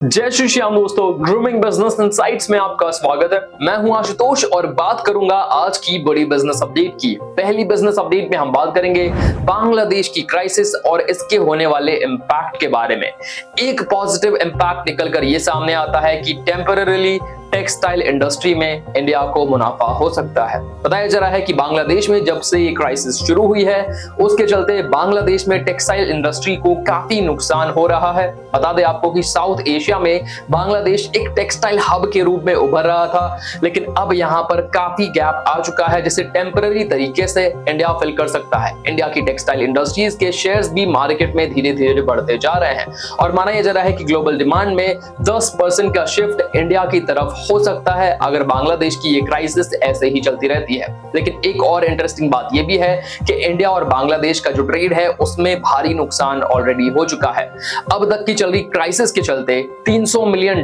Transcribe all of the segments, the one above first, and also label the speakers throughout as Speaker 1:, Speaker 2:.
Speaker 1: जय श्री श्याम दोस्तों, grooming business insights में आपका स्वागत है। मैं हूं आशुतोष और बात करूंगा आज की बड़ी बिजनेस अपडेट की। पहली बिजनेस अपडेट में हम बात करेंगे बांग्लादेश की क्राइसिस और इसके होने वाले इम्पैक्ट के बारे में। एक पॉजिटिव इम्पैक्ट निकलकर ये सामने आता है कि टेम्पररीली टेक्सटाइल इंडस्ट्री में इंडिया को मुनाफा हो सकता है। बताया जा रहा है कि बांग्लादेश में जब से ये क्राइसिस शुरू हुई है उसके चलते बांग्लादेश में टेक्सटाइल इंडस्ट्री को काफी नुकसान हो रहा है। बता दें आपको कि साउथ एशिया में बांग्लादेश एक टेक्सटाइल हब के रूप में उभर रहा था, लेकिन अब यहाँ पर काफी गैप आ चुका है जिसे टेम्पररी तरीके से इंडिया फिल कर सकता है। इंडिया की टेक्सटाइल इंडस्ट्रीज के शेयर्स भी मार्केट में धीरे धीरे बढ़ते जा रहे हैं और माना जा रहा है कि ग्लोबल डिमांड में 10% का शिफ्ट इंडिया की तरफ हो सकता है अगर बांग्लादेश की ये क्राइसिस ऐसे ही चलती रहती है। लेकिन एक और इंटरेस्टिंग बात ये भी है कि इंडिया और बांग्लादेश का जो ट्रेड है उसमें भारी नुकसान ऑलरेडी हो चुका है। अब तक की चल रही क्राइसिस के चलते $300 मिलियन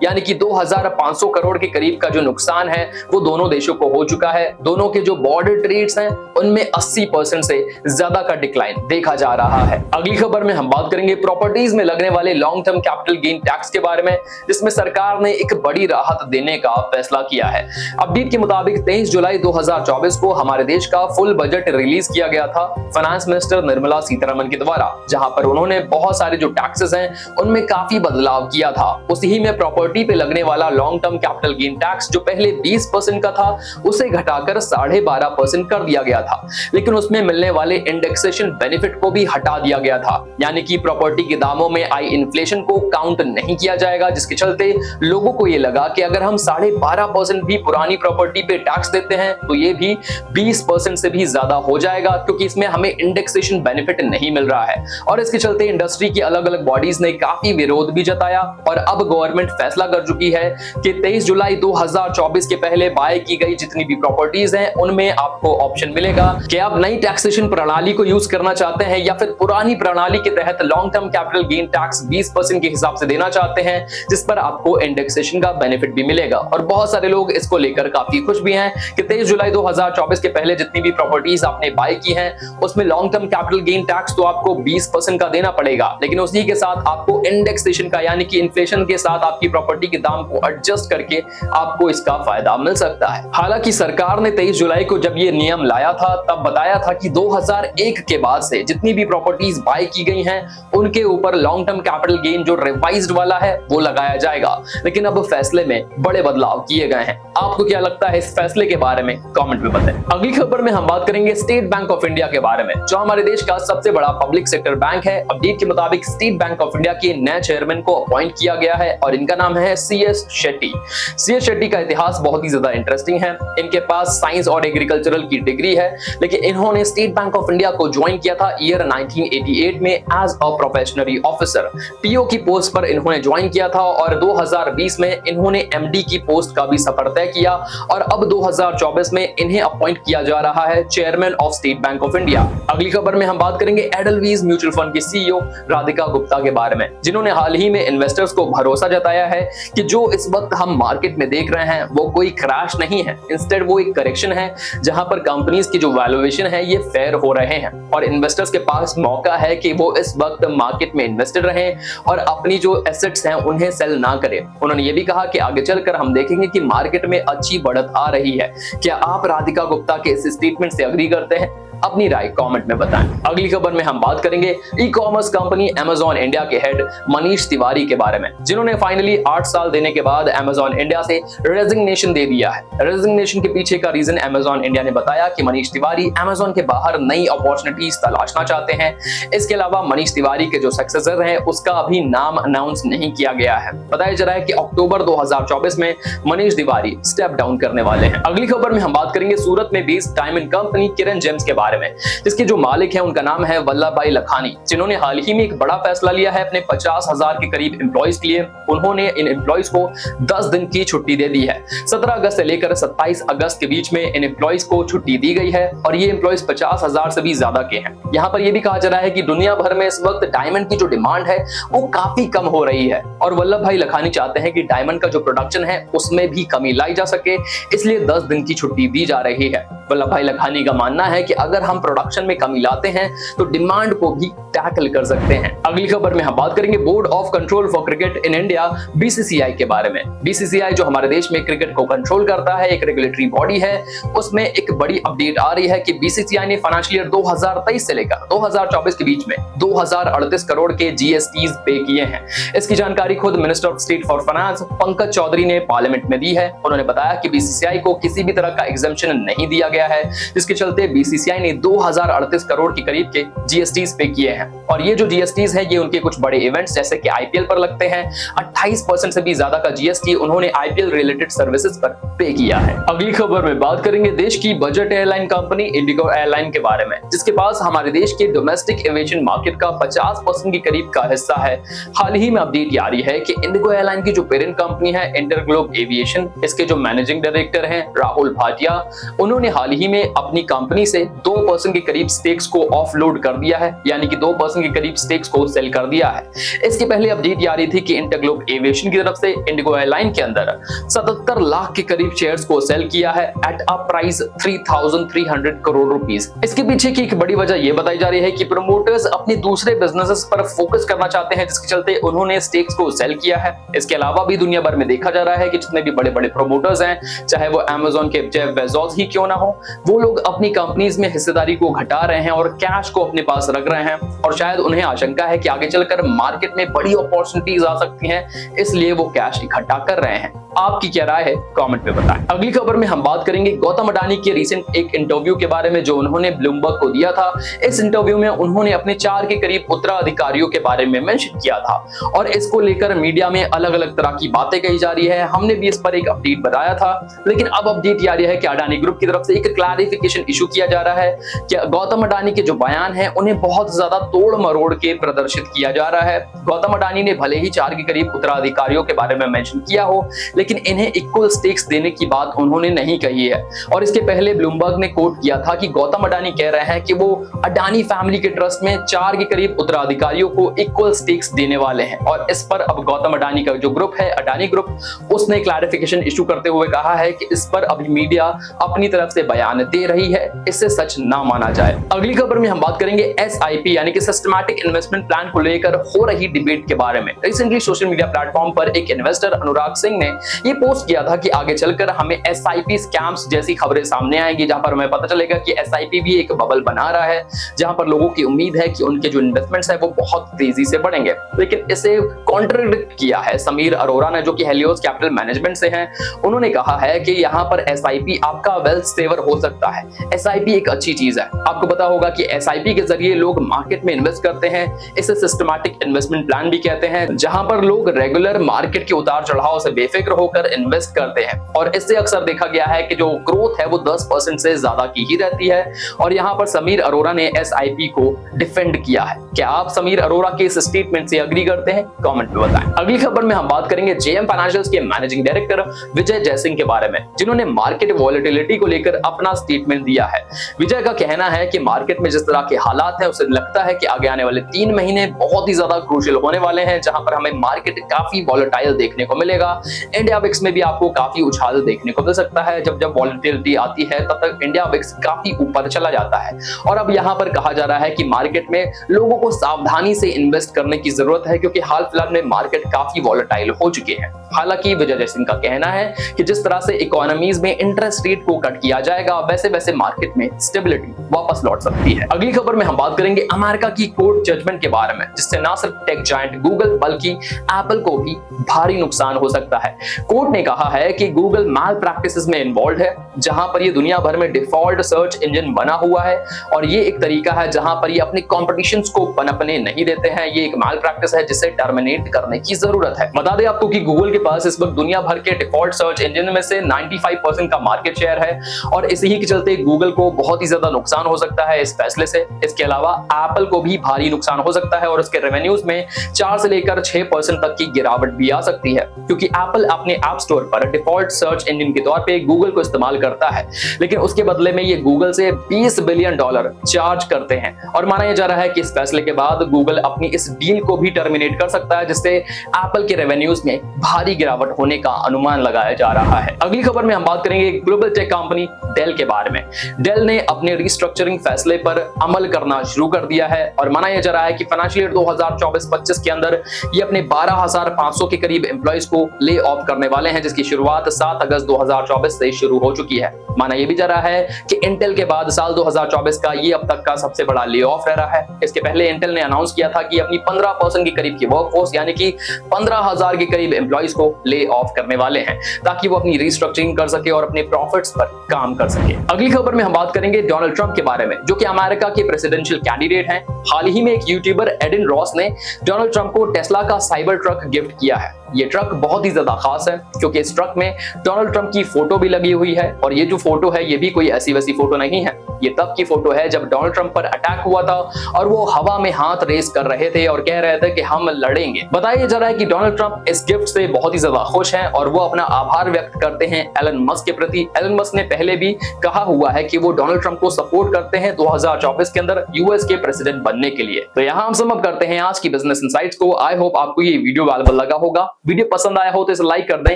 Speaker 1: यानी कि 2500 करोड़ के करीब का जो नुकसान है वो दोनों देशों को हो चुका है। दोनों के जो बॉर्डर ट्रेड्स हैं उनमें 80% से ज्यादा का डिक्लाइन देखा जा रहा है। अगली खबर में हम बात करेंगे प्रॉपर्टीज में लगने वाले long term capital gain tax के बारे में, जिसमें सरकार ने एक बड़ी राहत देने का फैसला किया है। अपडेट के मुताबिक 23 जुलाई 2024 को हमारे देश का फुल बजट रिलीज किया गया था फाइनेंस मिनिस्टर निर्मला सीतारमण के द्वारा, जहां पर उन्होंने बहुत सारे जो टैक्सेस हैं उनमें काफी बदलाव किया था। उसी में प्रॉपर्टी पे लगने वाला long term capital gain tax जो पहले 20% का था उसे घटाकर 12.5% कर दिया गया था, लेकिन उसमें मिलने वाले इंडेक्सेशन बेनिफिट को भी हटा दिया गया था, यानी कि प्रॉपर्टी के दामों में आई इन्फ्लेशन को काउंट नहीं किया जाएगा, जिसके चलते लोगों को यह लगा कि अगर हम 12.5% भी पुरानी प्रॉपर्टी पे टैक्स देते हैं तो ये भी 20% से भी ज्यादा हो जाएगा, क्योंकि इसमें हमें इंडेक्सेशन बेनिफिट नहीं मिल रहा है। और इसके चलते इंडस्ट्री की अलग अलग बॉडीज ने काफी विरोध भी जताया और अब गवर्नमेंट फैसला कर चुकी है कि 23 जुलाई 2024 के पहले बाय की गई जितनी भी प्रॉपर्टीज हैं उनमें आपको ऑप्शन मिलेगा कि आप नई टैक्सेशन प्रणाली को यूज करना चाहते हैं या फिर पुरानी प्रणाली के तहत long term capital gain tax 20% के हिसाब से देना चाहते हैं, जिस पर आपको इंडेक्सेशन का बेनिफिट भी मिलेगा। और बहुत सारे लोग इसको लेकर काफी खुश भी हैं कि 23 जुलाई 2024 के पहले जितनी भी प्रॉपर्टीज आपने बाय की हैं उसमें long term capital gain tax तो आपको 20% का देना पड़ेगा, लेकिन उसी के साथ आपको इंडेक्सेशन का यानी कि इन्फ्लेशन के साथ आपकी प्रॉपर्टी के दाम को एडजस्ट करके आपको इसका फायदा मिल सकता है। हालांकि सरकार ने 23 जुलाई को जब ये नियम लाया था तब बताया था कि 2001 के बाद से जितनी भी प्रॉपर्टीज बाय की गई हैं उनके ऊपर लॉन्ग टर्म कैपिटल गेन जो रिवाइज्ड वाला है वो लगाया जाएगा, लेकिन अब फैसले में बड़े बदलाव किए गए हैं। आपको क्या लगता है इस फैसले के बारे में कमेंट में बताएं। अगली खबर में हम बात करेंगे स्टेट बैंक ऑफ इंडिया के बारे में, जो हमारे देश का सबसे बड़ा पब्लिक सेक्टर बैंक है। अपडेट के मुताबिक स्टेट बैंक ऑफ इंडिया के नए चेयरमैन को अपॉइंट किया गया है और इनका नाम है CS शेट्टी। CS शेट्टी का इतिहास बहुत ही ज्यादा इंटरेस्टिंग है। इनके पास साइंस और एग्रीकल्चरल की डिग्री है, लेकिन इन्होंने स्टेट बैंक ऑफ इंडिया को ज्वाइन किया था ईयर 1988 में as a probationary officer. PO की पोस्ट पर इन्होंने ज्वाइन किया था और 2020 में इन्होंने MD की पोस्ट का भी सफर तय किया और अब 2024 में इन्हें अपॉइंट किया जा रहा है chairman of state Bank of India. अगली खबर में हम बात करेंगे एडलवीज म्यूचुअल फंड की CEO राधिका गुप्ता के बारे में, जिन्होंने हाल ही में इन्वेस्टर्स को भरोसा जताया है कि जो इस वक्त हम मार्केट में देख रहे हैं वो कोई क्रैश नहीं है, इंस्टेड वो एक करेक्शन है जहां पर कंपनीज की जो वैल्यूएशन है ये फेयर हो रहे हैं और इन्वेस्टर्स के पास मौका है कि वो इस वक्त मार्केट में इन्वेस्टेड रहें और अपनी जो एसेट्स हैं उन्हें सेल ना करें। उन्होंने ये भी कहा कि आगे चलकर हम देखेंगे कि मार्केट में अच्छी बढ़त आ रही है। क्या आप राधिका गुप्ता के इस स्टेटमेंट से एग्री करते हैं? अपनी राय कमेंट में बताएं। अगली खबर में हम बात करेंगे ई-कॉमर्स कंपनी Amazon इंडिया के हेड मनीष तिवारी के बारे में, जिन्होंने फाइनली 8 साल देने के बाद Amazon इंडिया से रेजिग्नेशन दे दिया है। रेजिग्नेशन के पीछे का रीजन Amazon इंडिया ने बताया कि मनीष तिवारी Amazon के बाहर नई अपॉर्चुनिटीज तलाशना चाहते हैं। इसके अलावा मनीष तिवारी के जो सक्सेसर हैं उसका अभी नाम अनाउंस नहीं किया गया है। बताया जा रहा है कि अक्टूबर 2024 में मनीष तिवारी स्टेप डाउन करने वाले हैं। अगली खबर में हम बात करेंगे सूरत में बेस्ड डायमंड कंपनी किरण जेम्स के बारे में, जिसके जो मालिक हैं उनका नाम है वल्लभ भाई लखानी, जिन्होंने हाल ही में एक बड़ा फैसला लिया है अपने 50,000 के करीब एम्प्लॉइज के लिए। उन्होंने इन एम्प्लॉइज को 10 दिन की छुट्टी दे दी है। 17 अगस्त से लेकर 27 अगस्त के बीच में इन एम्प्लॉइज को छुट्टी दी गई है और ये एम्प्लॉइज 50,000 से भी ज्यादा के हैं। यहाँ पर यह भी कहा जा रहा है कि दुनिया भर में इस वक्त डायमंड की जो डिमांड है वो काफी कम हो रही है और वल्लभ भाई लखानी चाहते हैं कि डायमंड का जो प्रोडक्शन है उसमें भी कमी लाई जा सके, इसलिए 10 दिन की छुट्टी दी जा रही है। वल्लभ भाई लखानी का मानना है कि अगर अगर हम प्रोडक्शन में कमी लाते हैं तो डिमांड को भी टैकल कर सकते हैं। अगली खबर में हम बात करेंगे board of control for cricket in India BCCI के बारे में। बीसीसीआई जो हमारे देश में क्रिकेट को कंट्रोल करता है, एक रेगुलेटरी बॉडी है, उसमें एक बड़ी अपडेट आ रही है कि बीसीसीआई ने फाइनेंशियल ईयर 2023 से लेकर 2024 के बीच में 2038 करोड़ के जीएसटीज पे किए हैं। इसकी जानकारी खुद minister of state for finance Pankaj Chaudhary ने पार्लियामेंट में दी है। उन्होंने बताया कि बीसीसीआई को किसी भी तरह का एग्जम्पशन नहीं दिया गया है, जिसके चलते बीसीसीआई ने 2038 करोड़ के करीब के जीएसटीज पे किए हैं। और ये जो जीएसटीज है ये उनके कुछ बड़े इवेंट्स जैसे कि आईपीएल पर लगते हैं। 28% से भी ज्यादा का जीएसटी उन्होंने आईपीएल रिलेटेड सर्विसेज पर पे किया है। अगली खबर में बात करेंगे देश की budget airline company Indigo airline के बारे में, जिसके पास हमारे देश के डोमेस्टिक एविएशन मार्केट का 50% के करीब का हिस्सा है। हाल ही में अपडेट आ रही है कि इंडिगो एयरलाइन की जो पेरेंट कंपनी है इंटरग्लोब एविएशन, इसके जो मैनेजिंग डायरेक्टर हैं राहुल भाटिया, उन्होंने हाल ही में अपनी कंपनी से 2% के करीब स्टेक्स को ऑफलोड कर दिया है, यानी कि 2% के करीब स्टेक्स को सेल कर दिया है। इसके पहले अपडेट आ रही थी कि इंटरग्लोब एविएशन की तरफ से इंडिगो एयरलाइन के अंदर 77 लाख के करीब शेयर्स को सेल किया है at a price 3,300 crore rupees. इसके पीछे की एक बड़ी वजह यह बताई जा रही है कि प्रमोटर्स अपने दूसरे बिजनेसेस पर फोकस करना चाहते हैं, जिसके चलते उन्होंने स्टेक्स को सेल किया है। इसके अलावा भी दुनिया भर में देखा जा रहा है कि जितने भी बड़े बड़े प्रमोटर्स हैं, चाहे वो अमेज़न के जेफ बेजोस ही क्यों ना हो, वो लोग अपनी कंपनीज में हिस्सेदारी को घटा रहे हैं और कैश को अपने पास रख रहे हैं। और शायद उन्हें आशंका है कि आगे चलकर मार्केट में बड़ी अपॉर्चुनिटीज आ सकती हैं, इसलिए वो कैश इकट्ठा कर रहे हैं। आपकी क्या राय है कमेंट में बताएं। अगली खबर में हम बात करेंगे गौतम अडानी के रिसेंट एक इंटरव्यू के बारे में जो उन्होंने ब्लूमबर्ग को दिया था। इस इंटरव्यू में उन्होंने अपने 4 के करीब उत्तराधिकारियों के बारे में मेंशन किया था और इसको लेकर मीडिया में अलग अलग तरह की बातें कही जा रही है। हमने भी इस पर एक अपडेट बताया था, लेकिन अब अपडेट आ रही है कि अडानी ग्रुप की तरफ से एक क्लैरिफिकेशन इशू किया जा रहा है कि गौतम अडानी के जो बयान है उन्हें बहुत ज्यादा तोड़ मरोड़ के प्रदर्शित किया जा रहा है। गौतम अडानी ने भले ही 4 के करीब उत्तराधिकारियों के बारे में मेंशन किया हो, लेकिन इन्हें इक्वल स्टेक्स देने की बात उन्होंने नहीं कही है। और इसके पहले ब्लूमबर्ग ने कोट किया था कि गौतम अडानी कह रहे हैं कि वो अडानी फैमिली के ट्रस्ट में 4 के करीब उत्तराधिकारियों को इक्वल स्टेक्स देने वाले हैं। और इस पर अब गौतम अडानी का जो ग्रुप है अडानी ग्रुप, उसने क्लैरिफिकेशन इशू करते हुए कहा है कि इस पर अभी मीडिया अपनी तरफ से बयान दे रही है, इससे सच ना माना जाए। अगली खबर में हम बात करेंगे एसआईपी यानी कि सिस्टमैटिक इन्वेस्टमेंट प्लान को लेकर हो रही डिबेट के बारे में। रिसेंटली सोशल मीडिया प्लेटफॉर्म पर एक इन्वेस्टर अनुराग सिंह ने ये पोस्ट किया था कि आगे चलकर हमें एसआईपी स्कैम्स जैसी खबरें सामने आएंगी, जहां पर हमें पता चलेगा कि एसआईपी भी एक बबल बना रहा है, जहां पर लोगों की उम्मीद है कि उनके जो इन्वेस्टमेंट्स है वो बहुत तेजी से बढ़ेंगे। लेकिन इसे कॉन्ट्रडिक्ट किया है समीर अरोरा ने, जो कि हेलियोस कैपिटल मैनेजमेंट से हैं। उन्होंने कहा है कि यहाँ पर एसआईपी आपका वेल्थ सेवर हो सकता है। एसआईपी एक अच्छी चीज है। आपको पता होगा कि एसआईपी के जरिए लोग मार्केट में इन्वेस्ट करते हैं। इसे सिस्टमैटिक इन्वेस्टमेंट प्लान भी कहते हैं, जहां पर लोग रेगुलर मार्केट के उतार चढ़ाव से बेफिक्र होकर इन्वेस्ट करते हैं। और इससे अक्सर देखा गया है कि जो ग्रोथ है वो 10% से ज्यादा की ही रहती है। और यहाँ पर समीर अरोरा ने एसआईपी को डिफेंड किया है। क्या आप समीर अरोरा के इस स्टेटमेंट से एग्री करते हैं? कमेंट में बताएं। अगली खबर में हम बात करेंगे जेएम फाइनेंशियल्स के मैनेजिंग डायरेक्टर विजय जयसिंह के बारे में, जिन्होंने मार्केट वॉलेटिलिटी को लेकर अपना स्टेटमेंट दिया है। विजय का कहना है कि मार्केट में जिस तरह के हालात हैं, उसे लगता है कि आगे आने वाले 3 महीने बहुत ही ज्यादा क्रूशियल होने वाले हैं, जहां पर हमें मार्केट काफी वॉलेटाइल देखने को मिलेगा। इंडिया विक्स में भी आपको काफी उछाल देखने को मिल सकता है। जब जब वॉलेटिलिटी आती है तब तक इंडिया विक्स काफी ऊपर चला जाता है। और अब यहाँ पर कहा जा रहा है कि मार्केट में लोगों को सावधानी से इन्वेस्ट करने की जरूरत है, क्योंकि हाल फिलहाल में मार्केट काफी वॉलेटाइल हो चुके हैं। हालांकि विजय जयसिंह का कहना है कि जिस तरह से इकोनॉमीज में इंटरेस्ट रेट को कट किया जाएगा, वैसे वैसे मार्केट में स्टेबिलिटी वापस लौट सकती है। अगली खबर में हम बात करेंगे अमेरिका की कोर्ट जजमेंट के बारे में, जिससे ना सिर्फ टेक जायंट गूगल बल्कि एप्पल को भी भारी नुकसान हो सकता है। कोर्ट ने कहा है कि गूगल मैल प्रैक्टिसेस में इन्वॉल्व है, जहां पर ये दुनिया भर में डिफॉल्ट सर्च इंजन बना हुआ है। और ये एक तरीका है जहां पर ये अपने कॉम्पिटिशंस को पनपने नहीं देते हैं। ये एक मैल प्रैक्टिस है जिसे टर्मिनेट करने की जरूरत है। बता दें आपको कि गूगल के पास इस वक्त दुनिया भर के डिफॉल्ट सर्च इंजन में से 95% का मार्केट शेयर है, और इसी के चलते गूगल को बहुत ही ज्यादा नुकसान हो सकता है इस फैसले से। इसके अलावा एप्पल को भी भारी नुकसान हो सकता है और उसके रेवेन्यूज में 4 से लेकर 6% तक की गिरावट भी आ सकती है, क्योंकि एप्पल अपने ऐप स्टोर पर डिफॉल्ट सर्च इंजन के तौर पे गूगल को इस्तेमाल करता है, लेकिन उसके बदले में ये गूगल से $20 बिलियन चार्ज करते हैं। और माना जा रहा है कि इस फैसले के बाद गूगल अपनी इस डील को भी टर्मिनेट कर सकता है, जिससे एप्पल के रेवेन्यूज में भारी गिरावट होने का अनुमान लगाया जा रहा है। अगली खबर में हम बात करेंगे ग्लोबल टेक कंपनी डेल के बारे में। डेल ने अपने रिस्ट्रक्चरिंग फैसले पर अमल करना शुरू कर दिया है और मनाया जा रहा है कि फाइनेंशियल ईयर 2024-25 के अंदर ये अपने 12,500 के करीब एम्प्लॉइज को ले ऑफ करने वाले हैं, जिसकी शुरुआत 7 अगस्त 2024 से शुरू हो चुकी है। माना यह भी जा रहा है कि इंटेल के बाद साल 2024 का ये अब तक का सबसे बड़ा ले ऑफ रह रहा है। इसके पहले इंटेल ने अनाउंस किया था कि अपनी 15% के करीब की वर्कफोर्स यानी कि 15,000 के करीब एम्प्लॉइज को ले ऑफ करने वाले हैं, ताकि वो अपनी रिस्ट्रक्चरिंग कर सके और अपने प्रॉफिट्स पर काम कर सके। अगली खबर में हम बात करेंगे डोनाल्ड ट्रंप के बारे में, जो कि अमेरिका के प्रेसिडेंशियल कैंडिडेट हैं। हाल ही में एक यूट्यूबर एडिन रॉस ने डोनाल्ड ट्रंप को टेस्ला का साइबर ट्रक गिफ्ट किया है। ये ट्रक बहुत ही ज्यादा खास है क्योंकि इस ट्रक में डोनाल्ड ट्रंप की फोटो भी लगी हुई है और ये जो फोटो है ये भी कोई ऐसी वैसी फोटो नहीं है। ये तब की फोटो है जब डोनाल्ड ट्रंप पर अटैक हुआ था और वो हवा में हाथ रेस कर रहे थे और कह रहे थे कि हम लड़ेंगे। बताया जा रहा है कि डोनाल्ड ट्रंप इस गिफ्ट से बहुत ही ज्यादा खुश हैं और वो अपना आभार व्यक्त करते हैं एलन मस्क के प्रति। एलन मस्क ने पहले भी कहा हुआ है कि वो डोनाल्ड ट्रंप को सपोर्ट करते हैं 2024 के अंदर यूएस के प्रेसिडेंट बनने के लिए। तो यहाँ हम सम करते हैं आज की बिजनेस इनसाइट्स को। आई होप आपको ये वीडियो वैल्यूएबल लगा होगा। वीडियो पसंद आया हो तो इसे लाइक कर दें,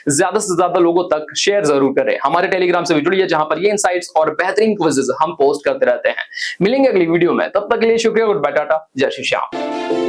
Speaker 1: ज्यादा से ज्यादा लोगों तक शेयर जरूर करें। हमारे टेलीग्राम से भी जुड़िए जहां पर ये इनसाइट्स और बेहतरीन क्विज़ेस हम पोस्ट करते रहते हैं। मिलेंगे अगली वीडियो में, तब तक के लिए शुक्रिया, गुड बाय, टाटा, जय श्री श्याम।